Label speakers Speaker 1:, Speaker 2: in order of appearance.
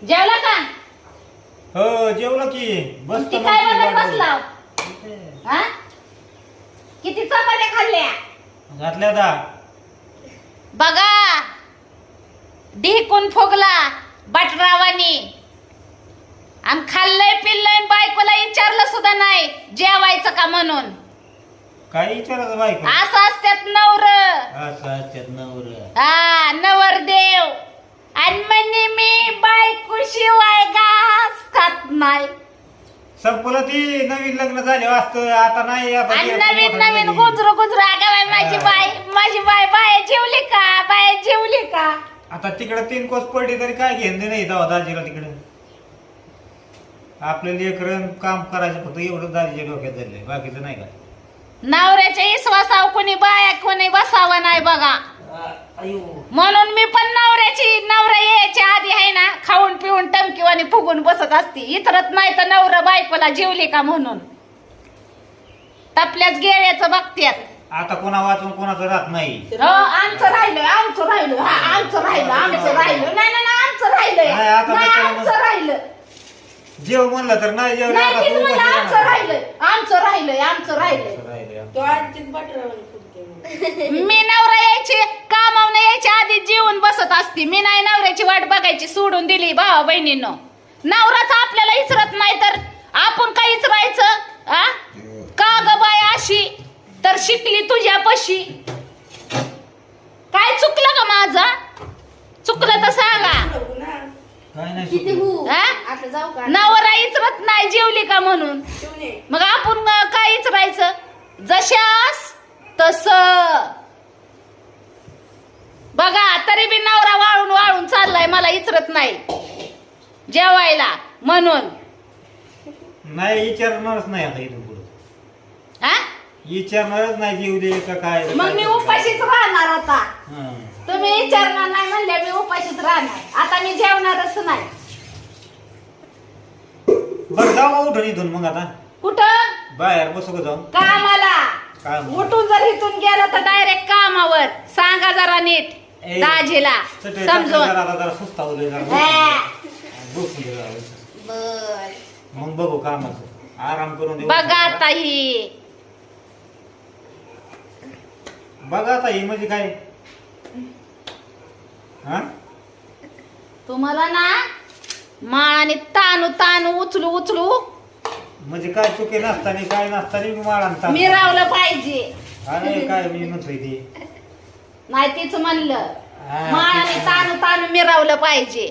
Speaker 1: जेवला का?
Speaker 2: हो जेवलो की बस
Speaker 1: किती काय बनत बसला? हा? किती चपात्या खाल्ल्या?
Speaker 2: घातल्या दा
Speaker 1: बघा ढेकून फुगला बटरावानी आम खाल्लंय पिल्लंय बायकोला विचारलं सुद्धा नाही जेवायचं का म्हणून.
Speaker 2: काय विचारायचं बायको
Speaker 1: असं असतात नवर.
Speaker 2: असं असतात नवर
Speaker 1: हा नवरदेव आणि म्हणजे मी बायको शिवाय घास खात नाही.
Speaker 2: संपलं ती नवीन लग्न झाले वाचतं आता नाही आता
Speaker 1: आणि
Speaker 2: ते
Speaker 1: नवीन
Speaker 2: मोठं
Speaker 1: नवीन
Speaker 2: झाली.
Speaker 1: गुजरू गुजरू आगावाय माझी
Speaker 2: हा.
Speaker 1: माझी बाय जेवली का बाय जेवली का.
Speaker 2: आता तिकडे 3 कोस पडली तरी काय घेणं नाही दावा दाजीला तिकडे. आपलं लेकरं काम करायचं फक्त एवढं दाजीच्या डोक्यात झालंय बाकीचं नाही का.
Speaker 1: नवऱ्याच्या विश्वासावर कोणी बाया कोणी बसावं नाही बघा. म्हणून मी पण नवरा यायच्या आधी आहे ना खाऊन पिऊन टमकीवानी फुगून बसत असती. इतरत नाही तर नवरा बायकोला जेवली का म्हणून तपल्याच गेल्याचं बघत्यात.
Speaker 2: आता कोणा वाचून कोणाचं राहत नाही.
Speaker 1: हो आमचं राहिलं आमचं राहिलं हा आमचं राहिलं आमचं राहिलं नाही नाही नाही, आमचं राहिलं
Speaker 2: नाही, आता
Speaker 1: नाही
Speaker 2: त्याला
Speaker 1: आमचं राहिलं
Speaker 2: जेव म्हणलं तर नाही जेवलं
Speaker 1: नाही
Speaker 2: आता
Speaker 1: तीच
Speaker 2: तू
Speaker 1: म्हणलं,
Speaker 2: उपाशी
Speaker 1: आमचं
Speaker 2: राहणार.
Speaker 1: राहिलंय आमचं राहिलंय आमचं राहिलंय.
Speaker 2: असं राहिलंय.
Speaker 3: तो आजीच बटरावानी फुटके.
Speaker 1: मी नवरा यायची कामावून यायच्या आधी जेवून बसत असती. मी नाही नवऱ्याची वाट बघायची सोडून दिली भावा बहिणीनं. नवराच आपल्याला इचरत नाही तर आपण काय इचरायचं आ का ग बाय अशी तर शिकली तुझ्यापाशी. काय चुकलं का माझं चुकलं तर सांगा.
Speaker 3: बघू ना.
Speaker 2: काय नाही
Speaker 3: किती
Speaker 2: सुटलं.
Speaker 3: हू
Speaker 1: हा?
Speaker 3: आता जाऊ का
Speaker 1: नवरा इचरत नाही जेवली का म्हणून.
Speaker 3: ठेवून ये.
Speaker 1: मग आपण काय इचरायचं जशास तस. बघा तरी बी नवरा वाळून वाळून चाललाय मला इचरत नाही जेवायला म्हणून.
Speaker 2: नाही विचारणारच नाही आता इथून पुढे
Speaker 1: हा
Speaker 2: विचारणारच नाही जीव दे का काय
Speaker 1: मग मी उपाशीच राहणार आता.
Speaker 2: हं.
Speaker 1: तुम्ही विचारणार नाही म्हणले मी उपाशीच राहणार. आता मी जेवणारच नाही.
Speaker 2: बरं जाऊ का उठून इथून मग आता
Speaker 1: कुठं
Speaker 2: बाहेर बसू का जाऊन
Speaker 1: कामाला.
Speaker 2: काम.
Speaker 1: उठून जर इथून गेलं तर डायरेक्ट कामावर. सांगा जरा नीट
Speaker 2: ए,
Speaker 1: दाजीला
Speaker 2: चटई
Speaker 1: समजून.
Speaker 2: जरा सुस्तावलंय जरा
Speaker 1: हा.
Speaker 2: बसून दे जरा.
Speaker 1: बर
Speaker 2: मग बघू कामाचं आराम करून देऊ
Speaker 1: बघा ताई
Speaker 2: बघा आता ही म्हणजे काय हा
Speaker 1: तुम्हाला ना माळाने ताणू ताणू उचलू उचलू
Speaker 2: म्हणजे काय चुके नसताना काय नसताना मी माळांता
Speaker 1: मिरावलं पाहिजे.
Speaker 2: अरे काय मी म्हणतोय ते
Speaker 1: नाही तीच म्हणलं
Speaker 2: हा,
Speaker 1: माळाने
Speaker 2: तेच
Speaker 1: ताणू ताणू मिरावलं पाहिजे.